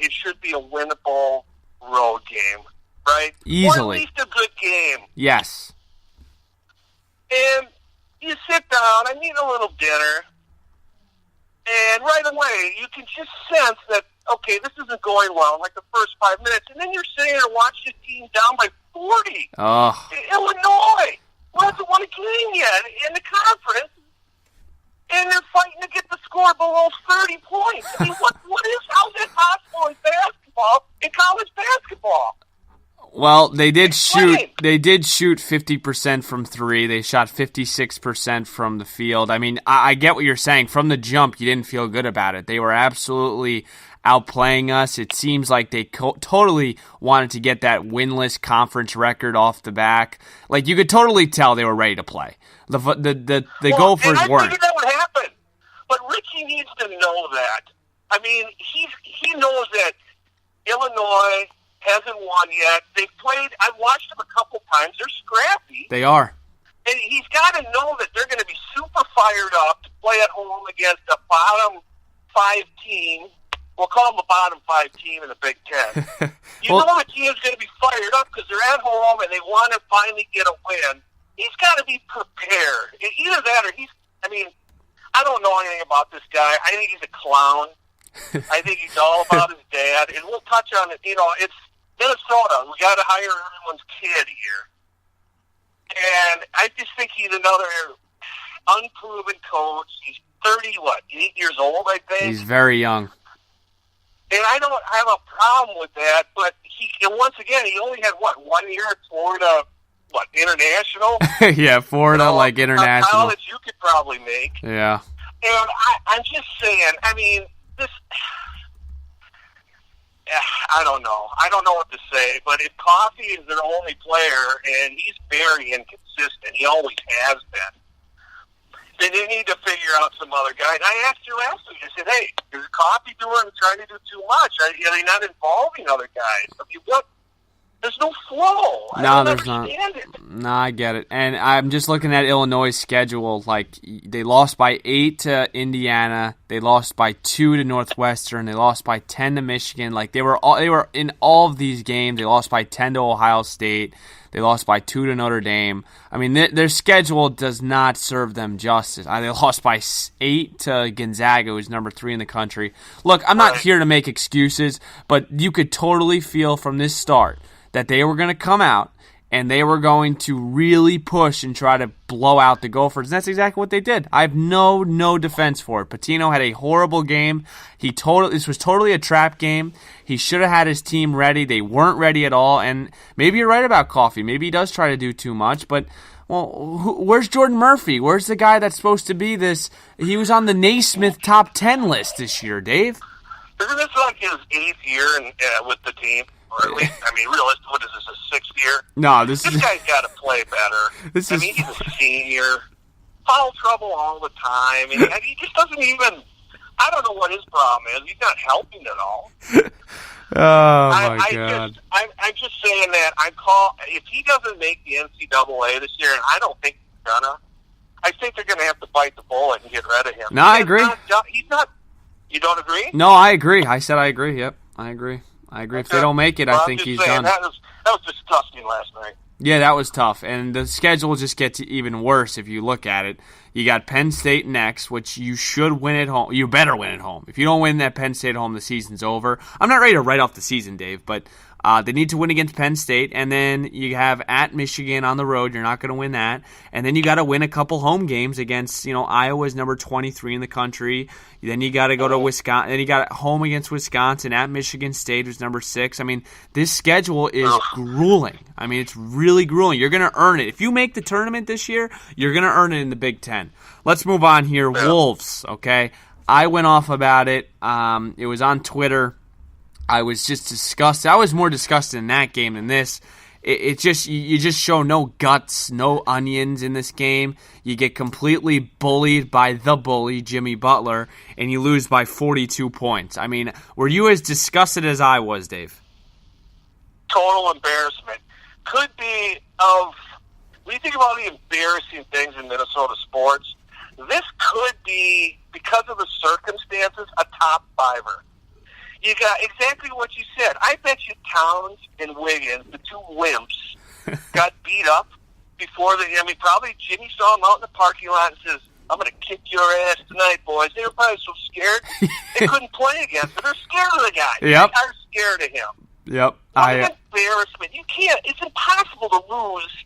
it should be a winnable road game, right? Easily. Or at least a good game. Yes. And you sit down and eat a little dinner, and right away you can just sense that, okay, this isn't going well in like the first 5 minutes, and then you're sitting there watching the team down by 40. Oh. Illinois hasn't won a game yet in the conference, and they're fighting to get the score below 30 points. I mean, how's that possible in basketball, in college basketball? Well, they did shoot 50% from three. They shot 56% from the field. I mean, I get what you're saying. From the jump, you didn't feel good about it. They were absolutely outplaying us. It seems like they totally wanted to get that winless conference record off the back. Like, you could totally tell they were ready to play. The Gophers weren't. I figured that would happen. But Richie needs to know that. I mean, he knows that Illinois hasn't won yet. They've played. I've watched them a couple times. They're scrappy. They are. And he's got to know that they're going to be super fired up to play at home against a bottom 5 team. We'll call them a bottom 5 team in the Big Ten. Know the team's going to be fired up because they're at home and they want to finally get a win. He's got to be prepared. Either that or I don't know anything about this guy. I think he's a clown. I think he's all about his dad. And we'll touch on it. It's Minnesota. We got to hire everyone's kid here. And I just think he's another unproven coach. He's 8 years old, I think. He's very young. And I don't have a problem with that, but once again, he only had, 1 year at Florida, international? Yeah, Florida, international. A college you could probably make. Yeah. And I'm just saying, this... I don't know. I don't know what to say, but if Coffey is their only player, and he's very inconsistent, he always has been, then they need to figure out some other guy. And I asked you last week, I said, hey, is Coffey trying to do too much? Are they not involving other guys? There's no flow. No, there's not. It. No, I get it. And I'm just looking at Illinois' schedule. They lost by 8 to Indiana. They lost by 2 to Northwestern. They lost by 10 to Michigan. They were in all of these games. They lost by 10 to Ohio State. They lost by 2 to Notre Dame. Their schedule does not serve them justice. They lost by 8 to Gonzaga, who's number 3 in the country. Look, I'm not here to make excuses, but you could totally feel from this start that they were going to come out and they were going to really push and try to blow out the Gophers. And that's exactly what they did. I have no defense for it. Pitino had a horrible game. This was totally a trap game. He should have had his team ready. They weren't ready at all. And maybe you're right about Coffey. Maybe he does try to do too much. But, where's Jordan Murphy? Where's the guy that's supposed to be this? He was on the Naismith top 10 list this year, Dave. Isn't this his 8th year with the team? Or at least, realistically, what is this, his 6th year? No, this guy's got to play better. He's a senior. Foul trouble all the time. And he just doesn't even, I don't know what his problem is. He's not helping at all. God. I'm just saying that if he doesn't make the NCAA this year, and I don't think he's gonna, I think they're gonna have to bite the bullet and get rid of him. No, I agree. He's not. You don't agree? No, I agree. I said I agree. Yep, I agree. Okay. If they don't make it, I think he's done. That was disgusting last night. Yeah, that was tough. And the schedule just gets even worse if you look at it. You got Penn State next, which you should win at home. You better win at home. If you don't win at Penn State at home, the season's over. I'm not ready to write off the season, Dave, but they need to win against Penn State. And then you have at Michigan on the road. You're not going to win that. And then you got to win a couple home games against, Iowa's number 23 in the country. Then you got to go to Wisconsin. Then you got home against Wisconsin, at Michigan State, who's number 6. This schedule is grueling. It's really grueling. You're going to earn it. If you make the tournament this year, you're going to earn it in the Big Ten. Let's move on here. Yeah. Wolves, okay? I went off about it. It was on Twitter. I was just disgusted. I was more disgusted in that game than this. You just show no guts, no onions in this game. You get completely bullied by the bully, Jimmy Butler, and you lose by 42 points. Were you as disgusted as I was, Dave? Total embarrassment. Could be when you think about the embarrassing things in Minnesota sports, this could be, because of the circumstances, a top fiver. You got exactly what you said. I bet you Towns and Wiggins, the two wimps, got beat up before probably Jimmy saw them out in the parking lot and says, I'm going to kick your ass tonight, boys. They were probably so scared they couldn't play against him. They're scared of the guy. Yep. They are scared of him. Yep. What an embarrassment. You can't. It's impossible to lose.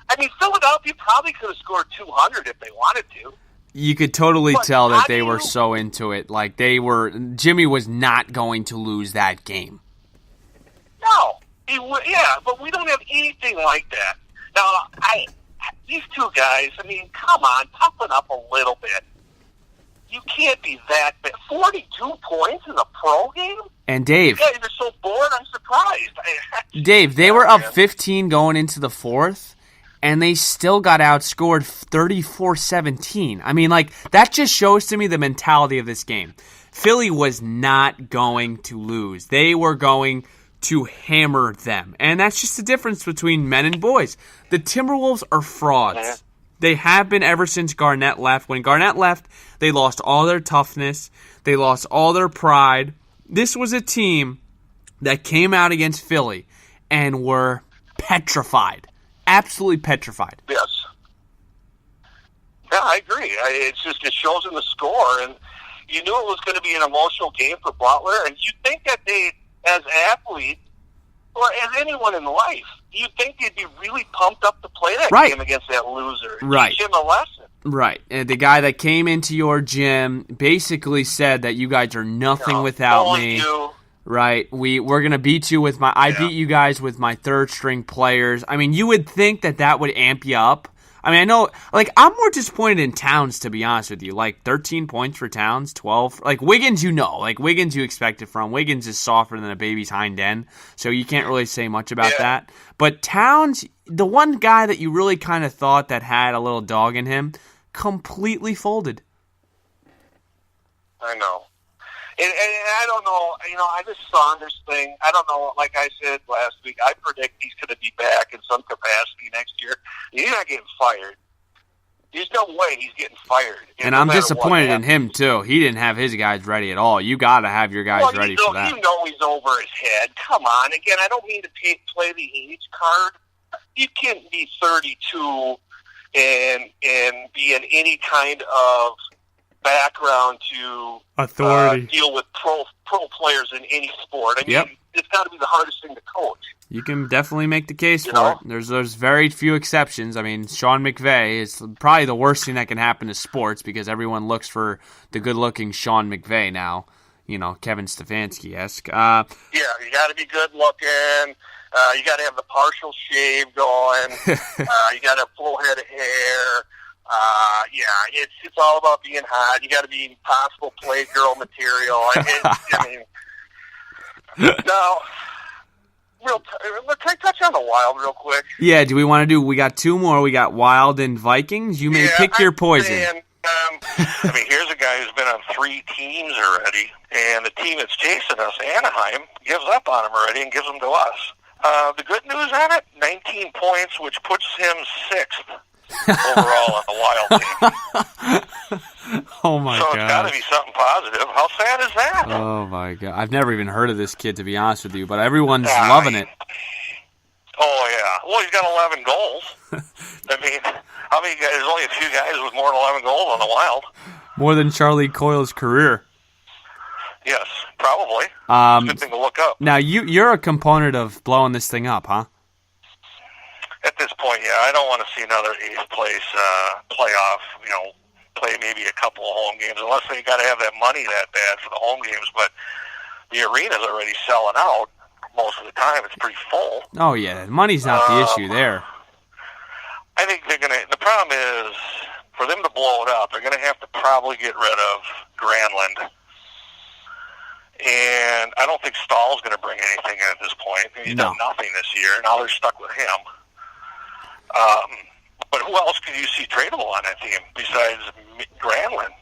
I mean, Philadelphia probably could have scored 200 if they wanted to. You could totally tell that they were so into it. Like, Jimmy was not going to lose that game. No. But we don't have anything like that. Now, these two guys, I mean, come on, toughen up a little bit. You can't be that bad. 42 points in a pro game? And Dave. You guys are so bored, I'm surprised. Dave, they were up 15 going into the fourth, and they still got outscored 34-17. I mean, like, that just shows to me the mentality of this game. Philly was not going to lose. They were going to hammer them. And that's just the difference between men and boys. The Timberwolves are frauds. Yeah. They have been ever since Garnett left. When Garnett left, they lost all their toughness. They lost all their pride. This was a team that came out against Philly and were petrified. Absolutely petrified. Yes. Yeah, I agree. It shows in the score. And you knew it was going to be an emotional game for Butler. And you think that they, as athletes, or as anyone in life, you think they'd be really pumped up to play that game against that loser. Right. Teach him a lesson. Right. And the guy that came into your gym basically said that you guys are nothing without me. You. Right. We're going to beat you with I beat you guys with my third string players. I mean, you would think that would amp you up. I mean, I know, like, I'm more disappointed in Towns, to be honest with you. Like, 13 points for Towns, 12. Like, Wiggins, Wiggins you expect it from. Wiggins is softer than a baby's hind end, so you can't really say much about that. But Towns, the one guy that you really kind of thought that had a little dog in him, completely folded. I know. And I don't know, this Saunders thing, I don't know, like I said last week, I predict he's going to be back in some capacity next year. He's not getting fired. There's no way he's getting fired. And I'm disappointed in him, too. He didn't have his guys ready at all. You got to have your guys ready for that. You know he's over his head. Come on. Again, I don't mean to play the age card. You can't be 32 and be in any kind of background to authority deal with pro players in any sport. I mean, it's got to be the hardest thing to coach. You can definitely make the case for it. There's very few exceptions. I mean, Sean McVay is probably the worst thing that can happen to sports because everyone looks for the good-looking Sean McVay now. Kevin Stefanski-esque. You got to be good-looking. You got to have the partial shave going. You got to have a full head of hair. It's all about being hot. You got to be possible playgirl material. Can I touch on the Wild real quick? Yeah, do we want to do? We got two more. We got Wild and Vikings. You may pick your poison. Here's a guy who's been on 3 teams already, and the team that's chasing us, Anaheim, gives up on him already and gives them to us. The good news on it, 19 points, which puts him 6th. Overall on the Wild team. Oh my god! So it's got to be something positive. How sad is that? Oh my god! I've never even heard of this kid, to be honest with you, but everyone's loving it. Oh yeah! Well, he's got 11 goals. I mean, how many guys? There's only a few guys with more than 11 goals on the Wild. More than Charlie Coyle's career. Yes, probably. It's a good thing to look up. Now you're a component of blowing this thing up, huh? At this point, I don't want to see another 8th place playoff. Play maybe a couple of home games, unless they got to have that money that bad for the home games. But the arena's already selling out most of the time. It's pretty full. Oh yeah, money's not the issue there. I think they're gonna. The problem is for them to blow it up, they're gonna have to probably get rid of Granlund. And I don't think Stahl's going to bring anything in at this point. He's done nothing this year. Now they're stuck with him. But who else could you see tradable on that team besides Granlund?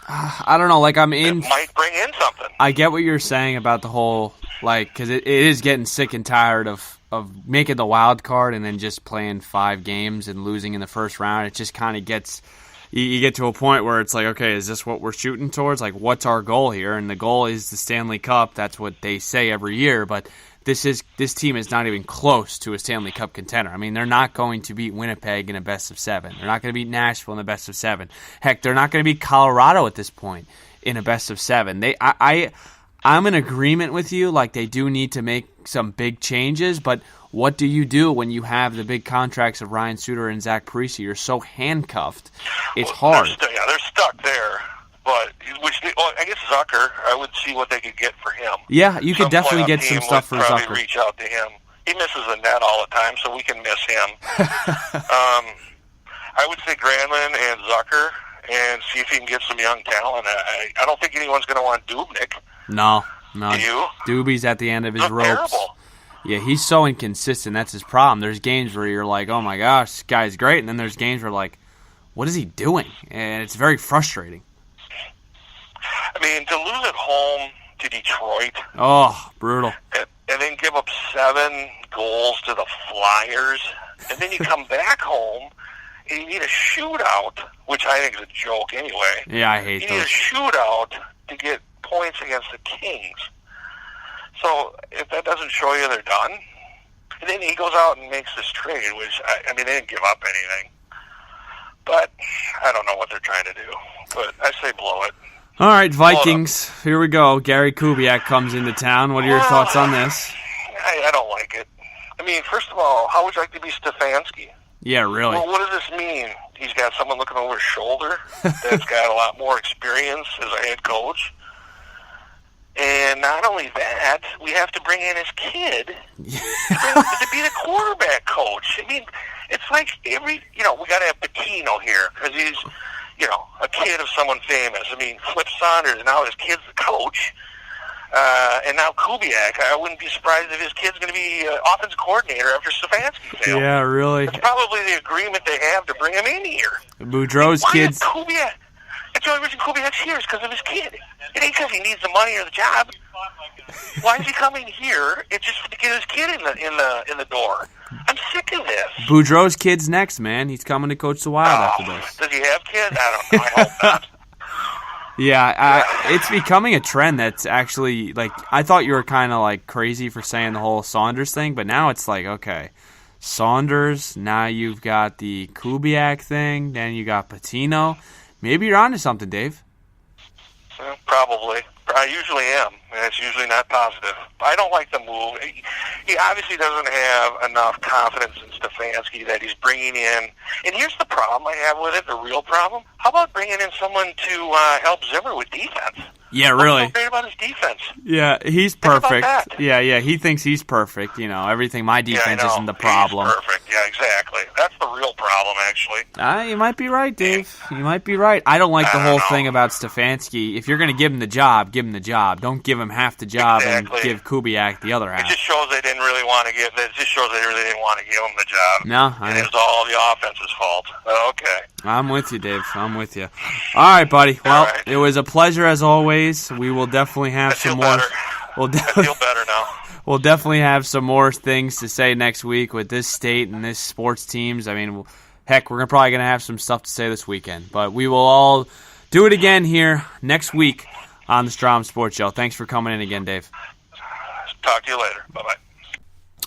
I don't know. Like, it might bring in something. I get what you're saying about the whole, because it is getting sick and tired of making the wild card and then just playing 5 games and losing in the first round. It just kind of gets you get to a point where it's like, okay, is this what we're shooting towards? Like, what's our goal here? And the goal is the Stanley Cup. That's what they say every year, but this team is not even close to a Stanley Cup contender. I mean, they're not going to beat Winnipeg in a best of 7. They're not going to beat Nashville in a best of 7. Heck, they're not going to beat Colorado at this point in a best of 7. I'm in agreement with you. Like, they do need to make some big changes, but what do you do when you have the big contracts of Ryan Suter and Zach Parise? You're so handcuffed. It's hard. They're stuck there. But I guess Zucker, I would see what they could get for him. Yeah, you could definitely get some stuff for Zucker. Probably reach out to him. He misses the net all the time, so we can miss him. I would say Granlund and Zucker, and see if he can get some young talent. I don't think anyone's going to want Dubnyk. No. Do you? Doobie's at the end of his ropes. Terrible. Yeah, he's so inconsistent. That's his problem. There's games where you're like, oh my gosh, this guy's great, and then there's games where like, what is he doing? And it's very frustrating. I mean, to lose at home to Detroit. Oh, brutal. And then give up 7 goals to the Flyers. And then you come back home and you need a shootout, which I think is a joke anyway. Yeah, I hate those. You need a shootout to get points against the Kings. So if that doesn't show you they're done, and then he goes out and makes this trade, which, I mean, they didn't give up anything. But I don't know what they're trying to do. But I say blow it. All right, Vikings. Here we go. Gary Kubiak comes into town. What are your thoughts on this? I don't like it. I mean, first of all, how would you like to be Stefanski? Yeah, really. Well, what does this mean? He's got someone looking over his shoulder that's got a lot more experience as a head coach. And not only that, we have to bring in his kid to be the quarterback coach. I mean, it's like we got to have Patino here because he's, a kid of someone famous. I mean, Flip Saunders, now his kid's the coach. And now Kubiak, I wouldn't be surprised if his kid's going to be offensive coordinator after Stefanski failed. Yeah, really. It's probably the agreement they have to bring him in here. Boudreaux's kids. Kubiak? That's the only reason Kubiak's here is because of his kid. It ain't because he needs the money or the job. Why is he coming here? It's just to get his kid in the door. I'm sick of this. Boudreaux's kid's next, man. He's coming to coach the Wild after this. Does he have kids? I don't know. I hope not. Yeah, it's becoming a trend that's actually, like, I thought you were kind of, like, crazy for saying the whole Saunders thing, but now it's like, okay, Saunders, now you've got the Kubiak thing, then you got Patino. Maybe you're onto something, Dave. Probably. I usually am, and it's usually not positive. I don't like the move. He obviously doesn't have enough confidence in Stefanski that he's bringing in. And here's the problem I have with it, the real problem. How about bringing in someone to help Zimmer with defense? Yeah, really. What's so great about his defense? Yeah, he's perfect. Yeah, he thinks he's perfect. Everything. My defense isn't the problem. He's perfect. Yeah, exactly. That's the real problem, actually. You might be right, Dave. You might be right. I don't like the whole thing about Stefanski. If you're going to give him the job, give him the job. Don't give him half the job and give Kubiak the other half. It just shows they didn't really want to give. It just shows they really didn't want to give him the job. No, it was all the offense's fault. Okay. I'm with you, Dave. I'm with you. All right, buddy. Well, It was a pleasure as always. We will definitely have some more. I feel better now. We'll definitely have some more things to say next week with this state and this sports teams. I mean, heck, we're probably going to have some stuff to say this weekend. But we will all do it again here next week on the Strom Sports Show. Thanks for coming in again, Dave. Talk to you later. Bye-bye.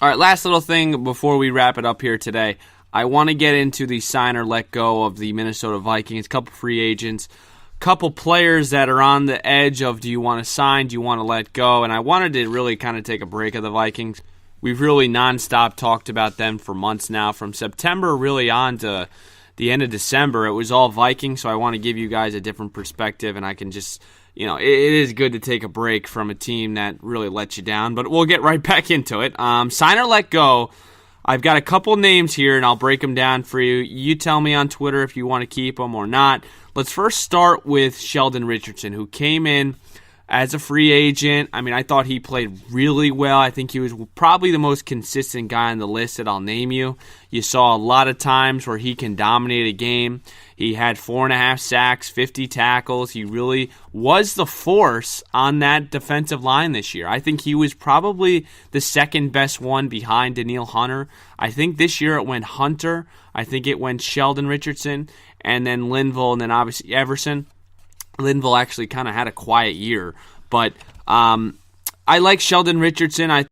All right, last little thing before we wrap it up here today. I want to get into the sign or let go of the Minnesota Vikings. A couple free agents, couple players that are on the edge of do you want to sign, do you want to let go, and I wanted to really kind of take a break of the Vikings. We've really nonstop talked about them for months now. From September really on to the end of December, it was all Vikings, so I want to give you guys a different perspective, and I can just, it is good to take a break from a team that really let you down, but we'll get right back into it. Sign or let go. I've got a couple names here, and I'll break them down for you. You tell me on Twitter if you want to keep them or not. Let's first start with Sheldon Richardson, who came in as a free agent. I mean, I thought he played really well. I think he was probably the most consistent guy on the list that I'll name you. You saw a lot of times where he can dominate a game. He had 4.5 sacks, 50 tackles. He really was the force on that defensive line this year. I think he was probably the second best one behind Danielle Hunter. I think this year it went Hunter. I think it went Sheldon Richardson. and then Linville, and then obviously Everson. Linville actually kind of had a quiet year, but I like Sheldon Richardson. I